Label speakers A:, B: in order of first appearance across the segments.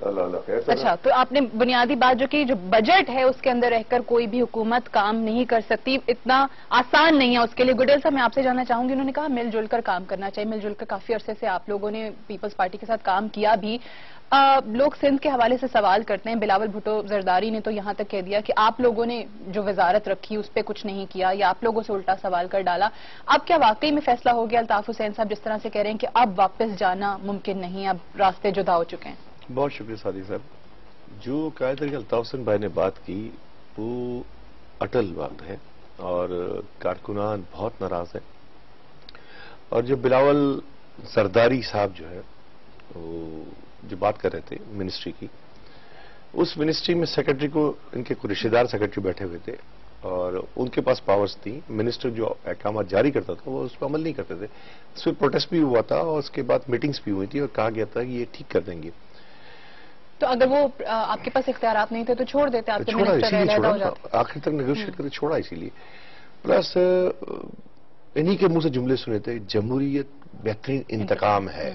A: اللہ خیر کرے۔
B: اچھا، تو آپ نے بنیادی بات جو کہ جو بجٹ ہے اس کے اندر رہ کر کوئی بھی حکومت کام نہیں کر سکتی، اتنا آسان نہیں ہے اس کے لیے۔ گڈیل صاحب میں آپ سے جاننا چاہوں گی، انہوں نے کہا مل جل کر کام کرنا چاہیے، مل جل کر کافی عرصے سے آپ لوگوں نے پیپلز پارٹی کے ساتھ کام کیا بھی۔ لوگ سندھ کے حوالے سے سوال کرتے ہیں، بلاول بھٹو زرداری نے تو یہاں تک کہہ دیا کہ آپ لوگوں نے جو وزارت رکھی اس پہ کچھ نہیں کیا یا آپ لوگوں سے الٹا سوال کر ڈالا۔ اب کیا واقعی میں فیصلہ ہو گیا؟ الطاف حسین صاحب جس طرح سے کہہ رہے ہیں کہ اب واپس جانا ممکن نہیں، اب راستے جدا ہو چکے ہیں۔
C: بہت شکریہ صادق صاحب۔ جو قائد الطاف حسین بھائی نے بات کی وہ اٹل بات ہے اور کارکنان بہت ناراض ہے، اور جو بلاول زرداری صاحب جو ہے وہ جو بات کر رہے تھے منسٹری کی، اس منسٹری میں سیکرٹری کو ان کے کوئی رشتہ دار سیکرٹری بیٹھے ہوئے تھے اور ان کے پاس پاورز تھی، منسٹر جو احکامات جاری کرتا تھا وہ اس پہ عمل نہیں کرتے تھے، اس پہ پروٹیسٹ بھی ہوا تھا اور اس کے بعد میٹنگز بھی ہوئی تھی اور کہا گیا تھا کہ یہ ٹھیک کر دیں گے۔
B: تو اگر وہ آپ کے پاس اختیارات نہیں تھے تو چھوڑ دیتے، آپ کے
C: چھوڑا
B: منسٹر
C: اسی لیے
B: علیحدہ ہو
C: چھوڑا،
B: جاتے۔
C: آخر تک نیگوشیٹ کرتے چھوڑا اسی لیے۔ پلس انہی کے منہ سے جملے سنے تھے، جمہوریت بہترین انتقام ہے۔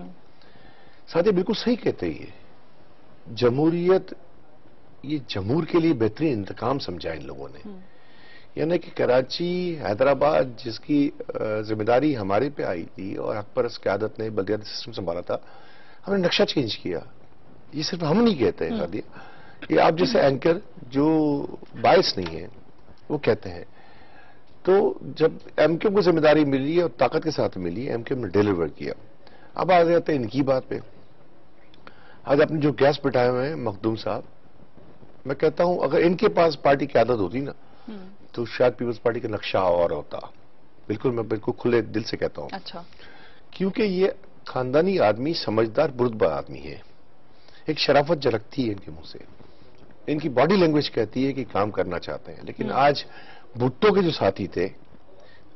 C: ساتھی بالکل صحیح کہتے ہیں، یہ جمہوریت یہ جمہور کے لیے بہترین انتقام سمجھا ان لوگوں نے، یعنی کہ کراچی حیدرآباد جس کی ذمہ داری ہمارے پہ آئی تھی اور حق پرست قیادت نے بلدیاتی سسٹم سنبھالا تھا، ہم نے نقشہ چینج کیا۔ یہ صرف ہم نہیں کہتے ہیں شادی، یہ آپ جیسے اینکر جو باعث نہیں ہے وہ کہتے ہیں۔ تو جب ایم کیو کو ذمہ داری ملی اور طاقت کے ساتھ ملی، ایم کیو نے ڈیلیور کیا۔ اب آ جاتے ہیں ان کی بات پہ۔ آج اپنے جو گیس بٹھائے ہوئے ہیں مخدوم صاحب، میں کہتا ہوں اگر ان کے پاس پارٹی کی عادت ہوتی نا تو شاید پیپلز پارٹی کا نقشہ اور ہوتا۔ بالکل، میں بالکل کھلے دل سے کہتا ہوں،
B: اچھا،
C: کیونکہ یہ خاندانی آدمی سمجھدار بردبار آدمی ہے، ایک شرافت جھلکتی ہے ان کے منہ سے، ان کی باڈی لینگویج کہتی ہے کہ کام کرنا چاہتے ہیں۔ لیکن آج بھٹو کے جو ساتھی تھے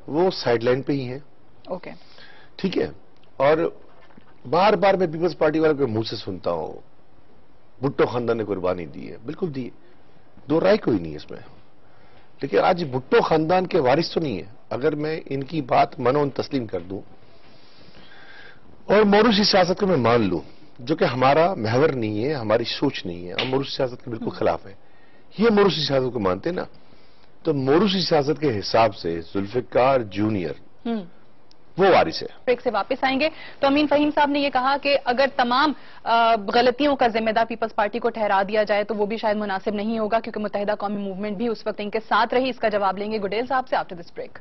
C: وہ سائیڈ لائن پہ ہی ہیں،
B: اوکے،
C: ٹھیک ہے۔ اور بار بار میں پیپلز پارٹی والوں کے منہ سے سنتا ہوں بھٹو خاندان نے قربانی دی ہے، بالکل دی ہے، دو رائے کوئی نہیں اس میں۔ لیکن آج بھٹو خاندان کے وارث تو نہیں ہے۔ اگر میں ان کی بات منون تسلیم کر دوں اور موروثی سیاست کو میں مان لوں، جو کہ ہمارا محور نہیں ہے، ہماری سوچ نہیں ہے، ہم موروثی سیاست کے بالکل خلاف ہیں، یہ موروثی سیاست کو مانتے نا، تو موروثی سیاست کے حساب سے ذوالفقار جونیئر وہ وارث ہے۔
B: بریک سے واپس آئیں گے تو امین فہیم صاحب نے یہ کہا کہ اگر تمام غلطیوں کا ذمہ دار پیپلز پارٹی کو ٹھہرا دیا جائے تو وہ بھی شاید مناسب نہیں ہوگا، کیونکہ متحدہ قومی موومنٹ بھی اس وقت ان کے ساتھ رہی۔ اس کا جواب لیں گے گڈیل صاحب سے آفٹر دس بریک۔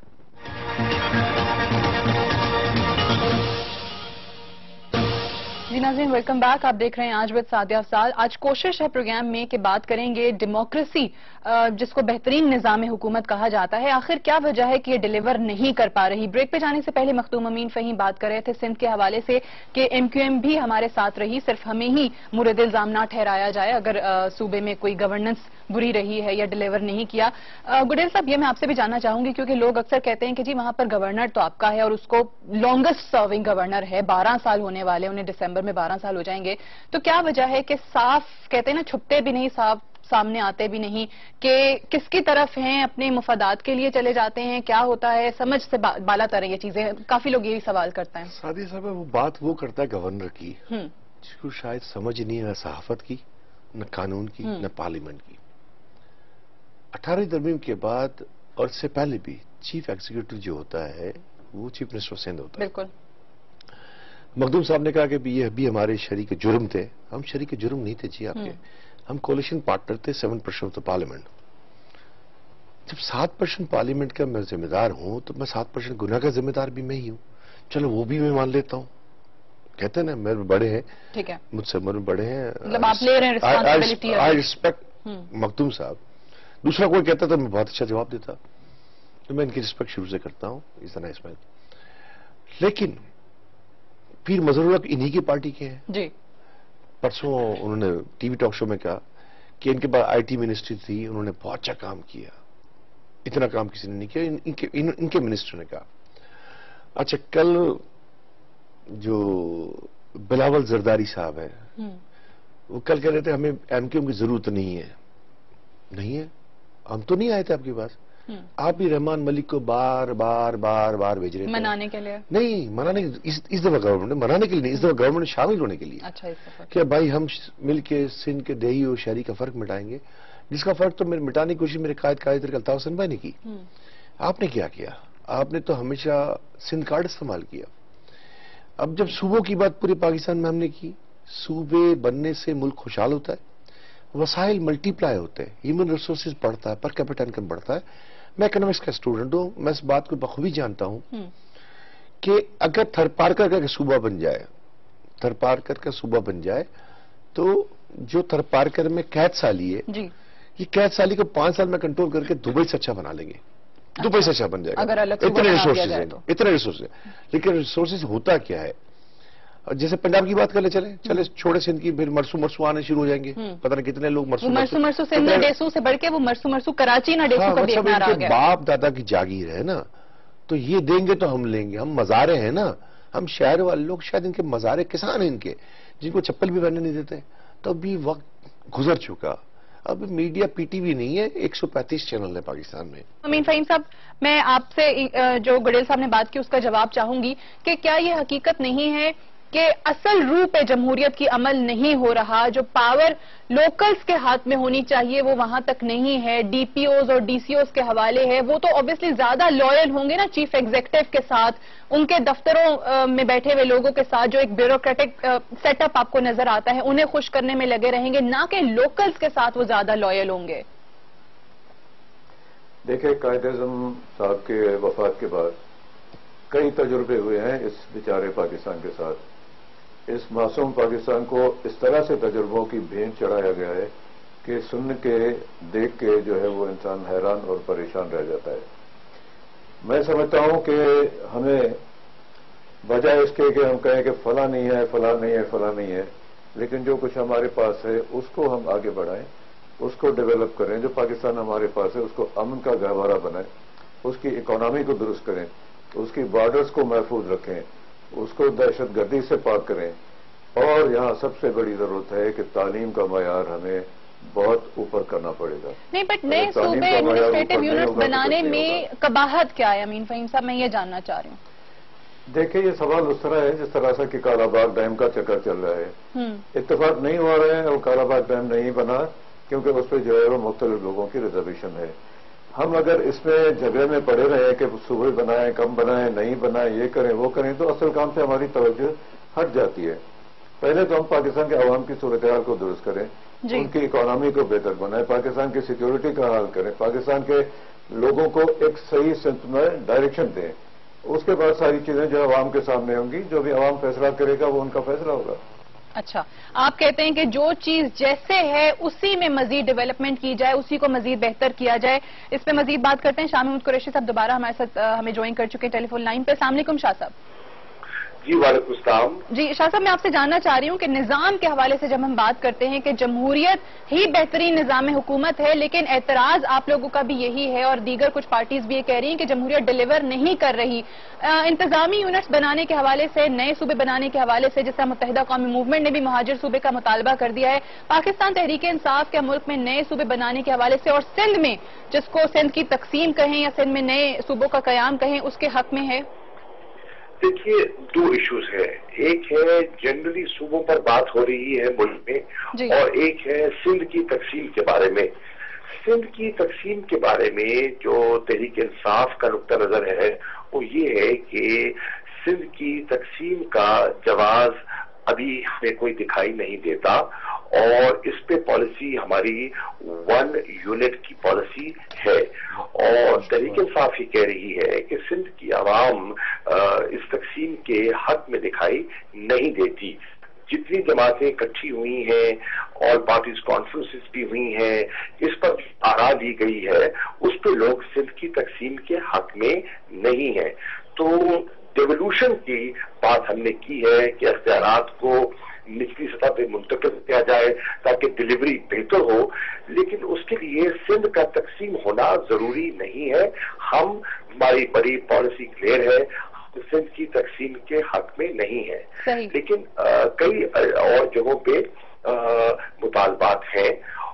B: جی ناظرین، ویلکم بیک۔ آپ دیکھ رہے ہیں آج ود سعدیہ افضال۔ آج کوشش ہے پروگرام میں کہ بات کریں گے ڈیموکریسی، جس کو بہترین نظام حکومت کہا جاتا ہے، آخر کیا وجہ ہے کہ یہ ڈیلیور نہیں کر پا رہی۔ بریک پہ جانے سے پہلے مخدوم امین فہیم بات کر رہے تھے سندھ کے حوالے سے کہ ایم کیو ایم بھی ہمارے ساتھ رہی، صرف ہمیں ہی مورد الزام نہ ٹھہرایا جائے اگر صوبے میں کوئی گورننس بری رہی ہے یا ڈیلیور نہیں کیا۔ گڈیل صاحب، یہ میں آپ سے بھی جاننا چاہوں گی کیونکہ لوگ اکثر کہتے ہیں کہ جی وہاں پر گورنر تو آپ کا ہے اور اس کو لانگسٹ سرونگ گورنر ہے، 12 سال ہونے والے، انہیں دسمبر میں 12 سال ہو جائیں گے، تو کیا وجہ ہے کہ صاف کہتے ہیں نا، چھپتے بھی نہیں، صاف سامنے آتے بھی نہیں کہ کس کی طرف ہیں، اپنے مفادات کے لیے چلے جاتے ہیں، کیا ہوتا ہے، سمجھ سے بالا تر ہیں یہ چیزیں، کافی لوگ یہی سوال کرتے ہیں۔
C: سعدیہ صاحب وہ بات وہ کرتا ہے گورنر کی جس کو شاید سمجھ نہیں ہے، نہ صحافت کی، نہ قانون کی، نہ پارلیمنٹ کی۔ 18 ترمیم کے بعد اور اس سے پہلے بھی چیف ایگزیکٹو جو ہوتا ہے وہ چیف منسٹر سندھ ہوتا ہے۔
B: بالکل،
C: مخدوم صاحب نے کہا کہ یہ بھی ہمارے شریک جرم تھے۔ ہم شریک جرم نہیں تھے جی آپ کے، ہم کولیشن پارٹنر تھے 7% آف دا پارلیمنٹ۔ جب 7% پارلیمنٹ کا میں ذمہ دار ہوں تو میں 7% گناہ کا ذمہ دار بھی میں ہی ہوں، چلو وہ بھی میں مان لیتا ہوں۔ کہتے ہیں نا میرے بڑے ہیں،
B: ٹھیک ہے،
C: مجھ سے میرے بڑے ہیں،
B: مطلب آپ لے رہے ہیں responsibility۔
C: آئی ریسپیکٹ مخدوم صاحب۔ دوسرا کوئی کہتا تو میں بہت اچھا جواب دیتا، تو میں ان کی ریسپیکٹ شروع سے کرتا ہوں، اس طرح اس میں۔ لیکن پھر مظہر حق انہی کی پارٹی کے ہیں۔
B: جی،
C: پرسوں انہوں نے ٹی وی ٹاک شو میں کہا کہ ان کے پاس آئی ٹی منسٹری تھی، انہوں نے بہت اچھا کام کیا، اتنا کام کسی نے نہیں کیا، ان کے منسٹر نے کہا۔ اچھا، کل جو بلاول زرداری صاحب ہے وہ کل کہہ رہے تھے ہمیں ایم کیو ایم کی ضرورت نہیں ہے۔ نہیں ہے، ہم تو نہیں آئے تھے آپ کے پاس، آپ بھی رحمان ملک کو بار بار بار بار بھیج رہے تھے
B: منانے کے لیے؟
C: نہیں منانے اس دفعہ گورنمنٹ نے منانے کے لیے نہیں، اس دفعہ گورنمنٹ نے شامل ہونے کے لیے.
B: اچھا، اس دفعہ
C: کہ بھائی ہم مل کے سندھ کے دیہی اور شہری کا فرق مٹائیں گے، جس کا فرق تو میرے مٹانے کی کوشش میرے قائد الطاف حسن بھائی نے کی. آپ نے کیا کیا؟ آپ نے تو ہمیشہ سندھ کارڈ استعمال کیا. اب جب صوبوں کی بات پورے پاکستان میں ہم نے کی، صوبے بننے سے ملک خوشحال ہوتا ہے، وسائل ملٹی پلائی ہوتے ہیں، ہیومن ریسورسز بڑھتا ہے، پر کیپٹا انکم بڑھتا ہے. میں اکنامکس کا اسٹوڈنٹ ہوں، میں اس بات کو بخوبی جانتا ہوں کہ اگر تھرپارکر کا صوبہ بن جائے، تھرپارکر کا صوبہ بن جائے تو جو تھرپارکر میں قید سالی ہے، یہ قید سالی کو 5 سال میں کنٹرول کر کے دبئی سے اچھا بنا لیں گے. دبئی سے اچھا بن جائے گا. اتنے ریسورسز ہیں، اتنے ریسورسز ہیں. لیکن ریسورسز ہوتا کیا ہے؟ جیسے پنجاب کی بات کر لیں، چلے چھوڑے سندھ کی، پھر مرسو آنے شروع ہو جائیں گے. پتہ نہیں کتنے لوگ
B: مرسو سندھ نہ ڈیسو سے بڑھ کے وہ مرسو کراچی نہ ڈیسو کا بھی اپنا آ گیا.
C: باپ دادا کی جاگیر ہے نا، تو یہ دیں گے تو ہم لیں گے. ہم مزارے ہیں نا، ہم شہر والے لوگ شاید ان کے مزارے کسان ہیں ان کے، جن کو چپل بھی پہننے نہیں دیتے. تو ابھی وقت گزر چکا. اب میڈیا پی ٹی وی نہیں ہے، 135 چینل ہے پاکستان میں.
B: امین فہیم صاحب، میں آپ سے جو گڈیل صاحب نے بات کی اس کا جواب چاہوں گی کہ کیا یہ حقیقت نہیں ہے کہ اصل روح پہ جمہوریت کی عمل نہیں ہو رہا؟ جو پاور لوکلز کے ہاتھ میں ہونی چاہیے وہ وہاں تک نہیں ہے. ڈی پی اوز اور ڈی سی اوز کے حوالے ہے، وہ تو obviously زیادہ لوئل ہوں گے نا چیف ایگزیکٹو کے ساتھ، ان کے دفتروں میں بیٹھے ہوئے لوگوں کے ساتھ جو ایک بیوروکریٹک سیٹ اپ آپ کو نظر آتا ہے، انہیں خوش کرنے میں لگے رہیں گے، نہ کہ لوکلز کے ساتھ وہ زیادہ لوئل ہوں گے.
A: دیکھیں، قائد اعظم صاحب کے وفات کے بعد کئی تجربے ہوئے ہیں اس بیچارے پاکستان کے ساتھ. اس معصوم پاکستان کو اس طرح سے تجربوں کی بھینٹ چڑھایا گیا ہے کہ سن کے دیکھ کے جو ہے وہ انسان حیران اور پریشان رہ جاتا ہے. میں سمجھتا ہوں کہ ہمیں بجائے اس کے کہ ہم کہیں کہ فلاں نہیں ہے، فلاں نہیں ہے، فلاں نہیں ہے، لیکن جو کچھ ہمارے پاس ہے اس کو ہم آگے بڑھائیں، اس کو ڈیولپ کریں. جو پاکستان ہمارے پاس ہے اس کو امن کا گہوارہ بنائیں، اس کی اکانومی کو درست کریں، اس کی بارڈرز کو محفوظ رکھیں، اس کو دہشت گردی سے پاک کریں. اور یہاں سب سے بڑی ضرورت ہے کہ تعلیم کا معیار ہمیں بہت اوپر کرنا پڑے گا.
B: نہیں، بٹ نئے صوبے ایڈمنسٹریٹو یونٹس بنانے میں قباحت کیا ہے امین فہیم صاحب؟ میں یہ جاننا چاہ رہی ہوں.
A: دیکھیں، یہ سوال اس طرح ہے جس طرح سے کہ کالا باغ ڈیم کا چکر چل رہا ہے. اتفاق نہیں ہو رہے ہیں، اور کالا باغ ڈیم نہیں بنا کیونکہ اس پہ جو ہے وہ مختلف لوگوں کی ریزرویشن ہے. ہم اگر اس میں جھگڑے میں پڑے رہے کہ صوبے بنائیں، کم بنائیں، نہیں بنائیں، یہ کریں وہ کریں، تو اصل کام سے ہماری توجہ ہٹ جاتی ہے. پہلے تو ہم پاکستان کے عوام کی صورتحال کو درست کریں، ان کی اکانومی کو بہتر بنائیں، پاکستان کی سیکیورٹی کا حل کریں، پاکستان کے لوگوں کو ایک صحیح سمت میں ڈائریکشن دیں. اس کے بعد ساری چیزیں جو عوام کے سامنے ہوں گی، جو بھی عوام فیصلہ کرے گا وہ ان کا فیصلہ ہوگا.
B: اچھا، آپ کہتے ہیں کہ جو چیز جیسے ہے اسی میں مزید ڈیولپمنٹ کی جائے، اسی کو مزید بہتر کیا جائے. اس پہ مزید بات کرتے ہیں. شاہ محمود قریشی صاحب دوبارہ ہمارے ساتھ ہمیں جوائن کر چکے ہیں ٹیلی فون لائن پہ. السلام علیکم شاہ صاحب.
D: جی وعلیکم السلام.
B: جی شاہ صاحب، میں آپ سے جاننا چاہ رہی ہوں کہ نظام کے حوالے سے جب ہم بات کرتے ہیں کہ جمہوریت ہی بہترین نظام حکومت ہے، لیکن اعتراض آپ لوگوں کا بھی یہی ہے اور دیگر کچھ پارٹیز بھی یہ کہہ رہی ہیں کہ جمہوریت ڈیلیور نہیں کر رہی. انتظامی یونٹس بنانے کے حوالے سے، نئے صوبے بنانے کے حوالے سے، جس طرح متحدہ قومی موومنٹ نے بھی مہاجر صوبے کا مطالبہ کر دیا ہے، پاکستان تحریک انصاف کے ملک میں نئے صوبے بنانے کے حوالے سے اور سندھ میں جس کو سندھ کی تقسیم کہیں یا سندھ میں نئے صوبوں کا قیام کہیں، اس کے حق میں ہے.
D: دیکھیے، 2 ایشوز ہیں. ایک ہے جنرلی صوبوں پر بات ہو رہی ہے ملک میں، اور ایک ہے سندھ کی تقسیم کے بارے میں. سندھ کی تقسیم کے بارے میں جو تحریک انصاف کا نقطہ نظر ہے وہ یہ ہے کہ سندھ کی تقسیم کا جواز ابھی ہمیں کوئی دکھائی نہیں دیتا، اور اس پہ پالیسی ہماری 1 یونٹ کی پالیسی ہے. اور تحریک انصاف ہی کہہ رہی ہے کہ سندھ کی عوام اس تقسیم کے حق میں دکھائی نہیں دیتی. جتنی جماعتیں اکٹھی ہوئی ہیں اور پارٹیز کانفرنسز بھی ہوئی ہیں، اس پر آرا دی گئی ہے، اس پہ لوگ سندھ کی تقسیم کے حق میں نہیں ہیں. تو ڈیولوشن کی بات ہم نے کی ہے کہ اختیارات کو نچلی سطح پہ منتقل کیا جائے تاکہ ڈلیوری بہتر ہو، لیکن اس کے لیے سندھ کا تقسیم ہونا ضروری نہیں ہے. ہماری بڑی پالیسی کلیئر ہے، سندھ کی تقسیم کے حق میں نہیں ہے. لیکن کئی اور جگہوں پہ مطالبات ہیں،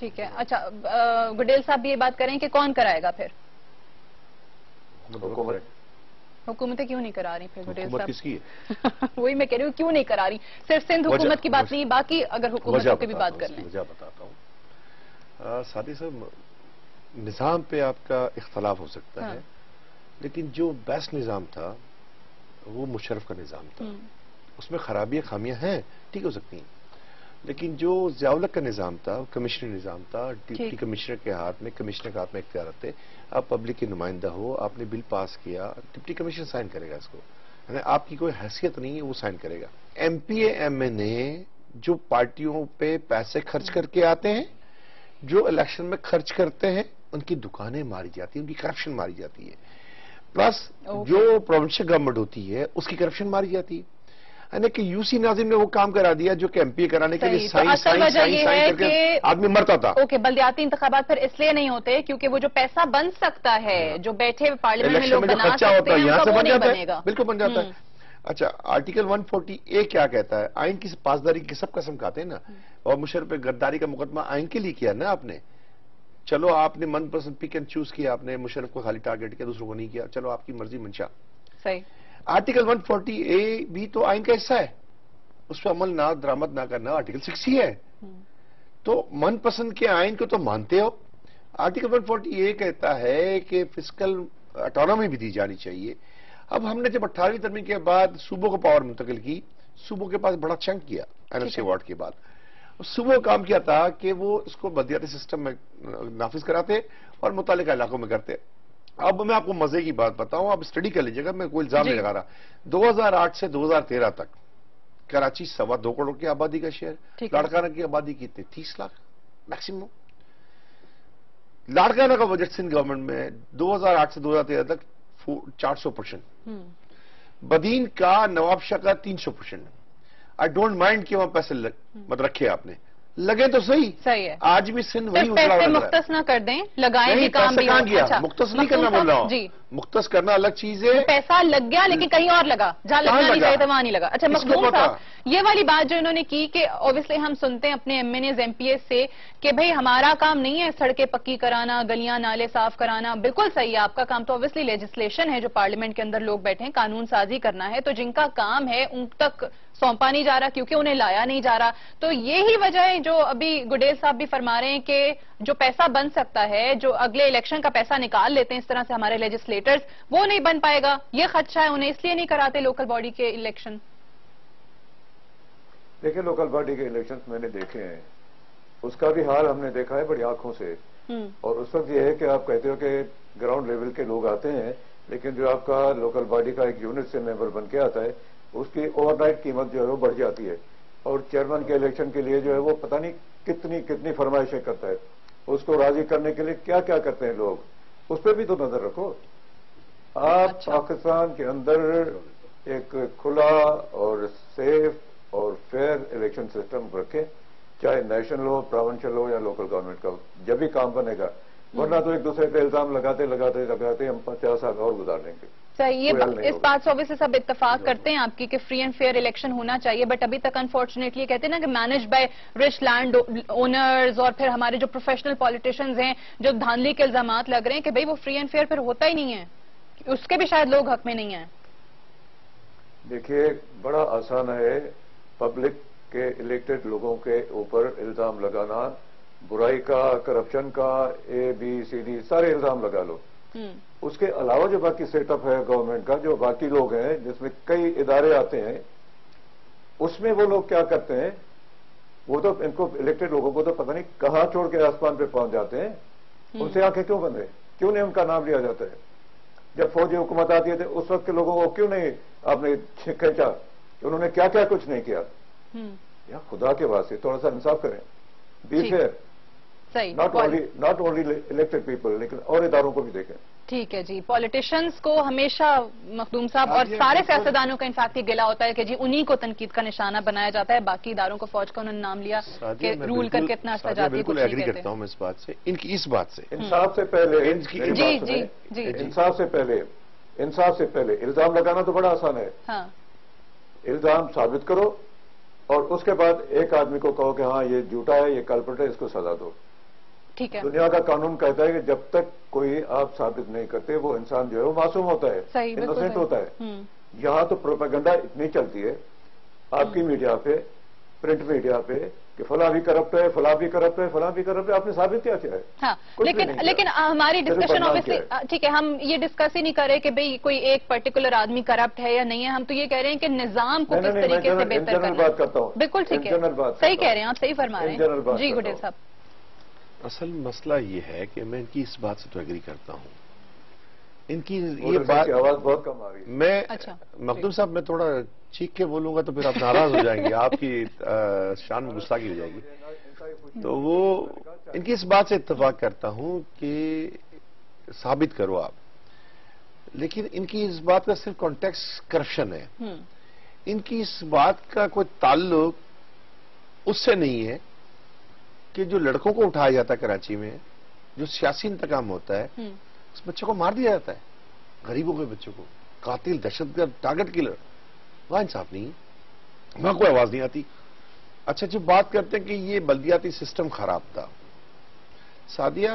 B: ٹھیک ہے. اچھا گڈیل صاحب بھی یہ بات کریں کہ کون کرائے گا پھر؟ حکومتیں کیوں نہیں کرا رہی پھر گڈیل صاحب؟
C: کس کی ہے؟
B: وہی میں کہہ رہی ہوں کیوں نہیں کرا رہی؟ صرف سندھ حکومت کی بات نہیں، باقی اگر حکومتوں کی بھی بات کر لیں.
C: وجہ بتاتا ہوں. ساتھی صاحب، نظام پہ آپ کا اختلاف ہو سکتا ہے، لیکن جو بیسٹ نظام تھا وہ مشرف کا نظام تھا. اس میں خرابیاں خامیاں ہیں، ٹھیک ہو سکتی ہیں، لیکن جو ضیاء الحق کا نظام تھا وہ کمشنر نظام تھا. ڈپٹی کمشنر کے ہاتھ میں، کمشنر کے ہاتھ میں اختیارات تھے. آپ پبلک کے نمائندہ ہو، آپ نے بل پاس کیا، ڈپٹی کمشنر سائن کرے گا اس کو. یعنی آپ کی کوئی حیثیت نہیں ہے، وہ سائن کرے گا. ایم پی ایم این اے جو پارٹیوں پہ پیسے خرچ کر کے آتے ہیں، جو الیکشن میں خرچ کرتے ہیں، ان کی دکانیں ماری جاتی ہیں، ان کی کرپشن ماری جاتی ہے. پلس جو پروونشل گورنمنٹ ہوتی ہے اس کی کرپشن ماری جاتی ہے. یعنی کہ یو سی ناظم نے وہ کام کرا دیا جو کہ ایم پی اے کرانے کے لیے سائن کر کے آدمی مرتا تھا.
B: اوکے، بلدیاتی انتخابات پھر اس لیے نہیں ہوتے کیونکہ وہ جو پیسہ بن سکتا ہے، جو بیٹھے پارلیمنٹ میں لوگ بنا سکتے ہیں،
C: یہاں سے
B: وہ نہیں
C: بن
B: بنے گا.
C: بالکل بن جاتا ہے. اچھا، آرٹیکل 140A کیا کہتا ہے؟ آئین کی پاسداری کی سب قسم کھاتے ہیں نا. اور مشرف پہ غداری کا مقدمہ آئین کے لیے کیا نا آپ نے. چلو آپ نے من پسند پک اینڈ چوز کیا، آپ نے مشرف کو خالی ٹارگٹ کیا، دوسروں کو نہیں کیا. چلو آپ کی مرضی منشا.
B: صحیح.
C: آرٹیکل 140A بھی تو آئین کا حصہ ہے، اس پہ عمل نہ درآمد نہ کرنا آرٹیکل 6 ہی ہے. تو من پسند کے آئین کو تو مانتے ہو. آرٹیکل 140A کہتا ہے کہ فسکل اٹانومی بھی دی جانی چاہیے. اب ہم نے جب 18ویں ترمیم کے بعد صوبوں کو پاور منتقل کی، صوبوں کے پاس بڑا چنک کیا این ایف سی ایوارڈ کے بعد. صوبوں کا کام کیا تھا کہ وہ اس کو بلدیاتی سسٹم میں نافذ کراتے اور متعلقہ علاقوں میں کرتے. اب میں آپ کو مزے کی بات بتاؤں، آپ اسٹڈی کر لیجیے گا، میں کوئی الزام نہیں لگا رہا. 2008 سے 2013 تک کراچی 2.25 کروڑ کی آبادی کا شہر، لاڑکانہ کی آبادی کتنے؟ 30 لاکھ میکسیمم. لاڑکانہ کا بجٹ سندھ گورنمنٹ میں 2008 سے 2013 تک 400%. بدین کا، نواب شاہ کا 300%. آئی ڈونٹ مائنڈ کہ وہاں پیسے مت رکھے آپ نے، لگے تو صحیح
B: ہے.
C: آج بھی سندھ وہی
B: پیسے مختص نہ کر دیں، لگائیں بھی کام بھی.
C: مختص نہیں کرنا بول رہا ہوں، مختص کرنا الگ چیز ہے.
B: پیسہ لگ گیا لیکن کہیں اور لگا، جہاں لگنا نہیں چاہیے تھا وہاں نہیں لگا. اچھا مخدوم صاحب، یہ والی بات جو انہوں نے کی کہ اوبیسلی ہم سنتے ہیں اپنے M N As M P S سے کہ بھئی ہمارا کام نہیں ہے سڑکیں پکی کرانا، گلیاں نالے صاف کرانا. بالکل صحیح ہے، آپ کا کام تو اوبیسلی لیجسلیشن ہے، جو پارلیمنٹ کے اندر لوگ بیٹھے ہیں، قانون سازی کرنا ہے. تو جن کا کام ہے ان تک سونپا نہیں جا رہا کیونکہ انہیں لایا نہیں جا رہا. تو یہی وجہ ہے جو ابھی گڈیل صاحب بھی فرما رہے ہیں کہ جو پیسہ بن سکتا ہے، جو اگلے الیکشن کا پیسہ نکال لیتے ہیں اس طرح سے ہمارے لیجسلیٹرز، وہ نہیں بن پائے گا. یہ خدشہ ہے انہیں، اس لیے نہیں کراتے لوکل باڈی کے الیکشن.
A: دیکھیں لوکل باڈی کے الیکشنز میں نے دیکھے ہیں، اس کا بھی حال ہم نے دیکھا ہے بڑی آنکھوں سے. اور اس وقت یہ ہے کہ آپ کہتے ہو کہ گراؤنڈ لیول کے لوگ آتے ہیں، لیکن جو آپ کا لوکل باڈی کا ایک یونٹ سے ممبر بن کے آتا ہے، اس کی اوور نائٹ قیمت جو ہے وہ بڑھ جاتی ہے. اور چیئرمین کے الیکشن کے لیے جو ہے وہ پتہ نہیں کتنی فرمائشیں کرتا ہے. اس کو راضی کرنے کے لیے کیا کیا کرتے ہیں لوگ، اس پہ بھی تو نظر رکھو. آپ پاکستان کے اندر ایک کھلا اور سیف اور فیئر الیکشن سسٹم رکھیں، چاہے نیشنل ہو، پروونشل ہو یا لوکل گورنمنٹ کا ہو، جب بھی کام بنے گا. ورنہ تو ایک دوسرے پہ الزام لگاتے ہم 50 سال اور گزار لیں گے.
B: صحیح، اس بات سے اوبیسلی سب اتفاق کرتے ہیں آپ کی کہ فری اینڈ فیئر الیکشن ہونا چاہیے. بٹ ابھی تک انفارچونیٹلی کہتے ہیں نا کہ manage by rich land owners, اور پھر ہمارے جو پروفیشنل پالیٹیشنز ہیں جو دھاندلی کے الزامات لگ رہے ہیں کہ بھئی وہ فری اینڈ فیئر پھر ہوتا ہی نہیں ہے، اس کے بھی شاید لوگ حق میں نہیں ہیں.
A: دیکھیے بڑا آسان ہے پبلک کے الیکٹڈ لوگوں کے اوپر الزام لگانا، برائی کا، کرپشن کا، ABCD سارے الزام لگا لو. اس کے علاوہ جو باقی سیٹ اپ ہے گورنمنٹ کا، جو باقی لوگ ہیں جس میں کئی ادارے آتے ہیں، اس میں وہ لوگ کیا کرتے ہیں، وہ تو ان کو الیکٹڈ لوگوں کو تو پتہ نہیں کہاں چھوڑ کے آسمان پہ پہنچ جاتے ہیں. ان سے آنکھیں کیوں بند ہیں؟ کیوں نہیں ان کا نام لیا جاتا ہے؟ جب فوجی حکومت آتی ہے تو اس وقت کے لوگوں کو کیوں نہیں آپ نے کھینچا کہ انہوں نے کیا کیا کچھ نہیں کیا؟ یا خدا کے واسطے تھوڑا سا انصاف کریں، be fair. Not only elected people, لیکن اور اداروں کو بھی دیکھیں.
B: ٹھیک ہے جی. پالیٹیشنز کو ہمیشہ مخدوم صاحب اور سارے سیاستدانوں کا انفیکٹ یہ گلا ہوتا ہے کہ جی انہی کو تنقید کا نشانہ بنایا جاتا ہے، باقی اداروں کو فوج کا انہوں نے نام لیا کہ رول کر کے اتنا عرصہ جاتی ہے.
C: بالکل ایگری کرتا ہوں میں اس بات سے، ان کی اس بات سے.
A: انصاف سے پہلے الزام لگانا تو بڑا آسان ہے. الزام ثابت کرو اور اس کے بعد ایک آدمی کو کہو کہ ہاں یہ جھوٹا ہے، یہ کلپٹ ہے، اس کو سزا دو.
B: ٹھیک ہے.
A: دنیا کا قانون کہتا ہے کہ جب تک کوئی آپ ثابت نہیں کرتے وہ انسان جو ہے وہ معصوم ہوتا ہے, انوسینٹ ہوتا ہے. یہاں تو پروپیگنڈا اتنی چلتی ہے آپ کی میڈیا پہ, پرنٹ میڈیا پہ, کہ فلاں بھی کرپٹ ہے, فلاں بھی کرپٹ ہے, فلاں بھی کرپٹ ہے. آپ نے ثابت کیا ہے؟
B: ہاں, لیکن ہماری ڈسکشن آبویسلی ٹھیک ہے, ہم یہ ڈسکس ہی نہیں کر رہے کہ بھئی کوئی ایک پرٹیکولر آدمی کرپٹ ہے یا نہیں ہے. ہم تو یہ کہہ رہے ہیں کہ نظام کو کس طریقے سے بہتر کرنا.
A: بات کرتا ہوں.
B: بالکل ٹھیک ہے, صحیح کہہ رہے ہیں آپ, صحیح فرما رہے ہیں جی گڈیل صاحب.
C: اصل مسئلہ یہ ہے کہ میں ان کی اس بات سے تو ایگری کرتا ہوں. ان کی یہ بات
A: آواز بہت کم آ رہی ہے.
C: میں مخدوم صاحب میں تھوڑا چیخ کے بولوں گا تو پھر آپ ناراض ہو جائیں گے, آپ کی شان میں گستاخی ہو جائے گی. تو وہ ان کی اس بات سے اتفاق کرتا ہوں کہ ثابت کرو آپ, لیکن ان کی اس بات کا صرف کانٹیکس کرپشن ہے. ان کی اس بات کا کوئی تعلق اس سے نہیں ہے کہ جو لڑکوں کو اٹھایا جاتا ہے کراچی میں, جو سیاسی انتقام ہوتا ہے, اس بچے کو مار دیا جاتا ہے, غریبوں کے بچوں کو, قاتل, دہشت گرد, ٹارگٹ کلر, وہاں انصاف نہیں, وہاں کوئی آواز نہیں آتی. اچھا, جو بات کرتے ہیں کہ یہ بلدیاتی سسٹم خراب تھا, سعدیہ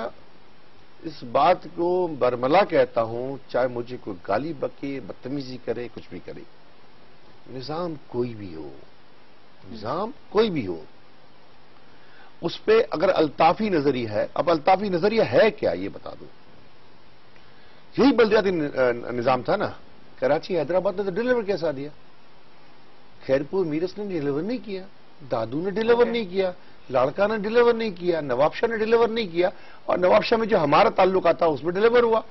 C: اس بات کو برملا کہتا ہوں, چاہے مجھے کوئی گالی بکے, بدتمیزی کرے, کچھ بھی کرے, نظام کوئی بھی ہو, نظام کوئی بھی ہو, اس پہ اگر الطافی نظریہ ہے, اب الطافی نظریہ ہے کیا یہ بتا دو. یہی بلدیاتی نظام تھا نا. کراچی حیدرآباد نے تو ڈیلیور کیسا دیا, خیرپور میرس نے ڈیلیور نہیں کیا, دادو نے ڈیلیور نہیں کیا, لاڑکا نے ڈیلیور نہیں کیا, نواب شاہ نے ڈیلیور نہیں کیا, اور نواب شاہ میں جو ہمارا تعلق آتا اس میں ڈیلیور ہوا.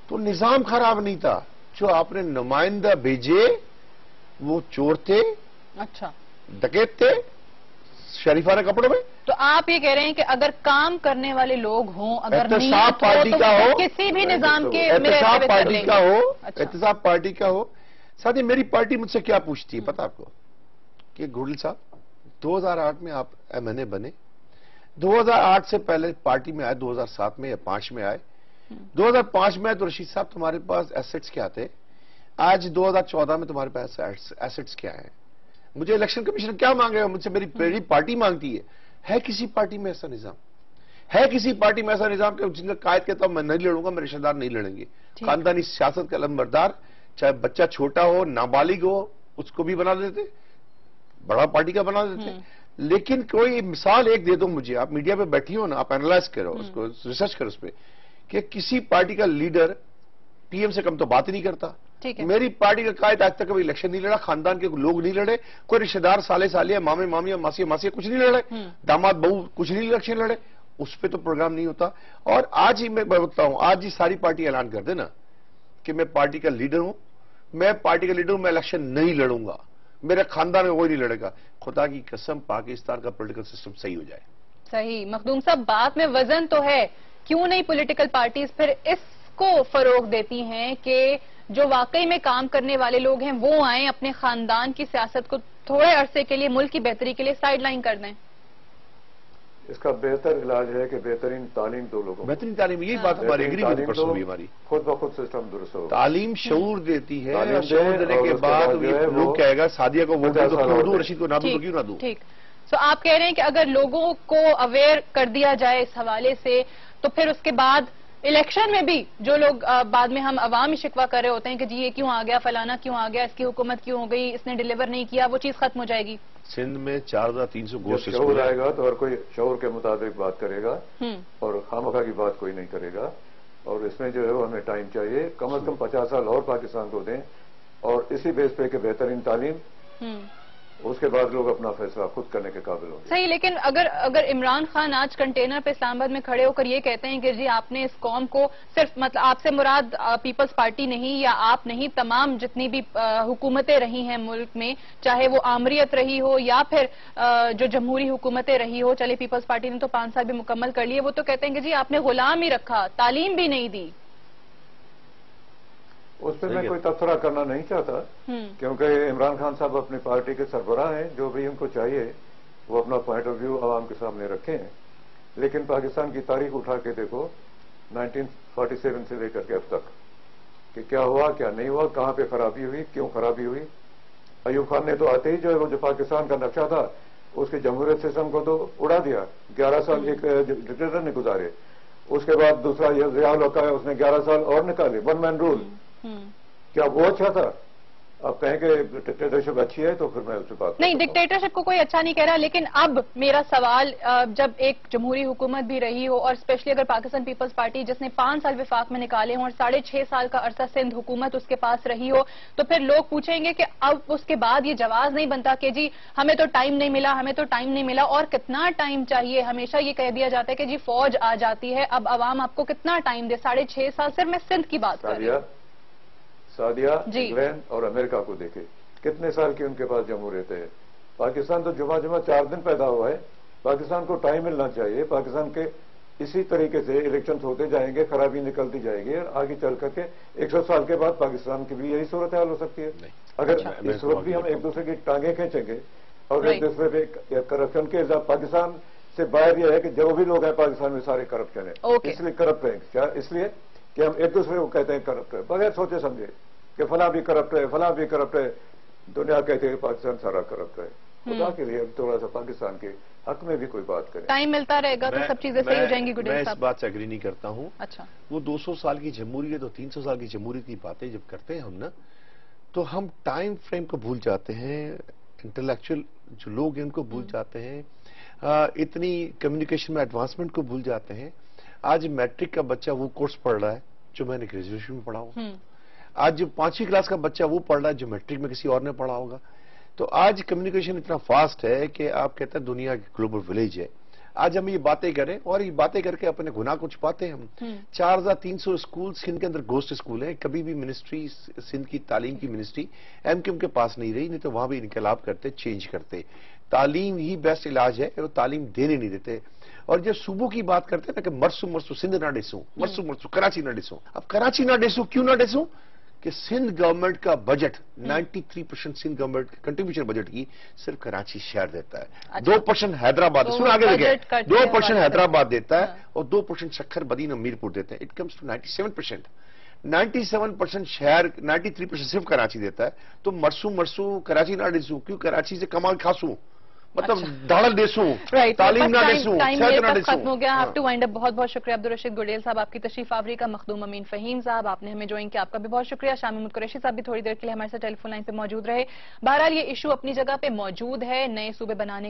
C: تو نظام خراب نہیں تھا, جو آپ نے نمائندہ بھیجے وہ چور تھے,
B: اچھا
C: ڈکیت تھے, شریفانہ کپڑوں میں.
B: تو آپ یہ کہہ رہے ہیں کہ اگر کام کرنے والے لوگ ہوں, اگر
C: احتساب پارٹی کا ہو,
B: کسی بھی نظام کے
C: احتساب پارٹی کا ہو, احتساب پارٹی کا ہو. ساتھ ہی میری پارٹی مجھ سے کیا پوچھتی ہے پتا آپ کو, کہ گڈیل صاحب 2008 میں آپ ایم این اے بنے, 2008 سے پہلے پارٹی میں آئے, 2007 میں یا 2005 میں آئے, 2005 میں آئے تو رشید صاحب تمہارے پاس ایسٹس کیا تھے, آج 2014 میں تمہارے پاس ایسٹس کیا ہیں. مجھے الیکشن کمیشن کیا مانگ رہے ہو مجھ سے, میری پارٹی مانگتی ہے کسی پارٹی میں ایسا نظام, ہے کسی پارٹی میں ایسا نظام کہ جن کا قائد کہتا ہوں میں نہیں لڑوں گا, میرے رشتہ دار نہیں لڑیں گے. خاندانی سیاست کا لمبردار, چاہے بچہ چھوٹا ہو, نابالغ ہو, اس کو بھی بنا دیتے, بڑا پارٹی کا بنا دیتے. لیکن کوئی مثال ایک دے دو مجھے, آپ میڈیا پہ بیٹھی ہو نا, آپ اینالائز کرو اس کو, ریسرچ کرو اس پہ, کہ کسی پارٹی کا لیڈر پی ایم سے کم تو بات ہی نہیں کرتا. میری پارٹی کا قائد آج تک کبھی الیکشن نہیں لڑا, خاندان کے لوگ نہیں لڑے, کوئی رشتہ دار سالے سالیہ, مامے مامیاں, ماسی ماسیاں کچھ نہیں لڑے, داماد بہو کچھ نہیں الیکشن لڑے, اس پہ تو پروگرام نہیں ہوتا. اور آج ہی میں بتاتا ہوں, آج ہی ساری پارٹی اعلان کر دے نا کہ میں پارٹی کا لیڈر ہوں, میں پارٹی کا لیڈر ہوں, میں الیکشن نہیں لڑوں گا, میرے خاندان میں کوئی نہیں لڑے گا. خدا کی قسم پاکستان کا پولیٹیکل سسٹم صحیح ہو جائے.
B: صحیح. مخدوم صاحب بات میں وزن تو ہے, کیوں نہیں پولیٹیکل پارٹیز پھر اس کو فروغ دیتی ہیں کہ جو واقعی میں کام کرنے والے لوگ ہیں وہ آئیں, اپنے خاندان کی سیاست کو تھوڑے عرصے کے لیے ملک کی بہتری کے لیے سائیڈ لائن کر دیں.
A: اس کا بہتر علاج ہے کہ بہترین تعلیم دو لوگوں کو,
C: بہترین تعلیم, یہی بات ہماری ایگری ہوئی, ہماری
A: خود بخود سسٹم درست ہو.
C: تعلیم شعور دیتی ہے, شعور دینے کے بعد لوگ کہے گا سعدیہ کو ووٹ دو, رشید کو نہ دو, کیوں نہ دو.
B: ٹھیک. سو آپ کہہ رہے ہیں کہ اگر لوگوں کو اویئر کر دیا جائے اس حوالے سے, تو پھر اس کے بعد الیکشن میں بھی جو لوگ بعد میں ہم عوامی شکوہ کر رہے ہوتے ہیں کہ جی یہ کیوں آ گیا, فلانا کیوں آ گیا, اس کی حکومت کیوں ہو گئی, اس نے ڈیلیور نہیں کیا, وہ چیز ختم ہو جائے گی.
C: سندھ میں 4300 گوشت
A: شعور آئے گا تو ہر کوئی شعور کے مطابق بات کرے گا, اور خامخواہ کی بات کوئی نہیں کرے گا. اور اس میں جو ہے وہ ہمیں ٹائم چاہیے, کم از کم 50 سال اور پاکستان کو دیں, اور اسی بیس پہ کہ بہترین تعلیم, اس کے بعد لوگ اپنا فیصلہ خود کرنے کے قابل ہوں گے.
B: صحیح. لیکن اگر عمران خان آج کنٹینر پہ اسلام آباد میں کھڑے ہو کر یہ کہتے ہیں کہ جی آپ نے اس قوم کو صرف, مطلب آپ سے مراد پیپلز پارٹی نہیں یا آپ نہیں, تمام جتنی بھی حکومتیں رہی ہیں ملک میں, چاہے وہ آمریت رہی ہو یا پھر جو جمہوری حکومتیں رہی ہو, چلے پیپلز پارٹی نے تو 5 سال بھی مکمل کر لیے, وہ تو کہتے ہیں کہ جی آپ نے غلام ہی رکھا, تعلیم بھی نہیں دی.
A: اس پہ میں کوئی تبصرہ کرنا نہیں چاہتا, کیونکہ عمران خان صاحب اپنی پارٹی کے سربراہ ہیں, جو بھی ان کو چاہیے وہ اپنا پوائنٹ آف ویو عوام کے سامنے رکھیں. لیکن پاکستان کی تاریخ اٹھا کے دیکھو 1947 سے لے کر کے اب تک, کہ کیا ہوا کیا نہیں ہوا, کہاں پہ خرابی ہوئی, کیوں خرابی ہوئی. ایوب خان نے تو آتے ہی جو ہے وہ جو پاکستان کا نقشہ تھا اس کے جمہوریت سسٹم کو تو اڑا دیا. 11 سال ایک ڈکٹیٹر نے گزارے. اس کے بعد دوسرا ضیاء الحق ہے, اس نے 11 سال اور نکالے. 1 مین رول. کیا وہ اچھا تھا؟ آپ کہیں کہ ڈکٹیٹرشپ اچھی ہے تو پھر میں اس سے بات
B: نہیں, ڈکٹیٹرشپ کو کوئی اچھا نہیں کہہ رہا, لیکن اب میرا سوال, جب ایک جمہوری حکومت بھی رہی ہو اور اسپیشلی اگر پاکستان پیپلز پارٹی جس نے 5 سال وفاق میں نکالے ہوں اور 6.5 سال کا عرصہ سندھ حکومت اس کے پاس رہی ہو, تو پھر لوگ پوچھیں گے کہ اب اس کے بعد یہ جواز نہیں بنتا کہ جی ہمیں تو ٹائم نہیں ملا, ہمیں تو ٹائم نہیں ملا. اور کتنا ٹائم چاہیے؟ ہمیشہ یہ کہہ دیا جاتا ہے کہ جی فوج آ جاتی ہے, اب عوام آپ کو کتنا ٹائم دے؟ 6.5 سال. صرف میں سندھ کی بات کر رہی ہوں.
A: سعودیہ, انگلینڈ اور امریکہ کو دیکھے, کتنے سال کی ان کے پاس جمہوریت ہے. پاکستان تو جمعہ 4 دن پیدا ہوا ہے. پاکستان کو ٹائم ملنا چاہیے. پاکستان کے اسی طریقے سے الیکشن ہوتے جائیں گے, خرابی نکلتی جائے گی, اور آگے چل کر کے 100 سال کے بعد پاکستان کی بھی یہی صورتحال ہو سکتی ہے. اگر اس وقت بھی ہم ایک دوسرے کی ٹانگیں کھینچیں گے اور ایک دوسرے پہ کرپشن کے پاکستان سے باہر یہ ہے کہ جو بھی لوگ ہیں پاکستان میں سارے کرپشن ہیں. اس لیے کرپٹ ہیں. کیا اس لیے کہ ہم ایک دوسرے کو کہتے ہیں کرپٹ ہے, بغیر سوچے سمجھے کہ فلاں بھی کرپٹ ہے, فلاں بھی کرپٹ ہے. دنیا کہتے ہیں پاکستان سارا کرپٹ ہے. خدا کے لیے تھوڑا سا پاکستان کے حق میں بھی کوئی بات کرے.
B: ٹائم ملتا رہے گا تو سب چیزیں صحیح ہو جائیں گی.
C: میں اس بات سے اگری نہیں کرتا ہوں.
B: اچھا,
C: وہ 200 سال کی جمہوریت اور 300 سال کی جمہوریت کی باتیں جب کرتے ہیں ہم نا, تو ہم ٹائم فریم کو بھول جاتے ہیں. انٹلیکچوئل جو لوگ ہیں ان کو بھول جاتے ہیں. اتنی کمیونیکیشن میں ایڈوانسمنٹ کو بھول جاتے ہیں. آج میٹرک کا بچہ وہ کورس پڑھ رہا ہے جو میں نے گریجویشن میں پڑھا ہوں. آج جو 5ویں کلاس کا بچہ وہ پڑھ رہا ہے جو میٹرک میں کسی اور نے پڑھا ہوگا. تو آج کمیونیکیشن اتنا فاسٹ ہے کہ آپ کہتے ہیں دنیا کی گلوبل ولیج ہے. آج ہم یہ باتیں کریں اور یہ باتیں کر کے اپنے گناہ کو چھپاتے ہیں. ہم 4300 اسکول سندھ کے اندر گوسٹ اسکول ہیں. کبھی بھی منسٹری سندھ کی تعلیم کی منسٹری ایم کیو ایم کے پاس نہیں رہی, نہیں تو وہاں بھی انقلاب کرتے, چینج کرتے. تعلیم ہی بیسٹ علاج ہے, وہ تعلیم دینے نہیں دیتے. اور جب صوبوں کی بات کرتے ہیں نا کہ مرسو سندھ نہ ڈیسوں, مرسو کراچی نہ ڈیسوں. اب کراچی نہ ڈیسوں کیوں نہ ڈیسوں؟ کہ سندھ گورنمنٹ کا budget 93% Sindh government contribution budget کی صرف کراچی شہر دیتا ہے. 2% حیدرآباد, سن آگے دیکھیں, 2% حیدرآباد دیتا ہے اور 2% شکھر بدین اور میرپور دیتے ہیں. It comes to 97%. 97% شہر, 93% صرف کراچی دیتا ہے. تو مرسو کراچی نہ ڈیسوں کیوں؟ کراچی سے کمال کھاسوں, مطلب دھڑل دیسوں, تعلیم نہ دیسوں, صحت نہ دیسوں.
B: ختم ہو گیا. ہیو ٹو وائنڈ اپ. بہت بہت شکریہ عبدالرشید گڈیل صاحب آپ کی تشریف آوری کا. مخدوم امین فہیم صاحب آپ نے ہمیں جوائن کیا, آپ کا بھی بہت شکریہ. شامی محمود قریشی صاحب بھی تھوڑی دیر کے لیے ہمارے ساتھ ٹیلی فون لائن پہ موجود رہے. بہرحال یہ ایشو اپنی جگہ پہ موجود ہے. نئے صوبے بنانے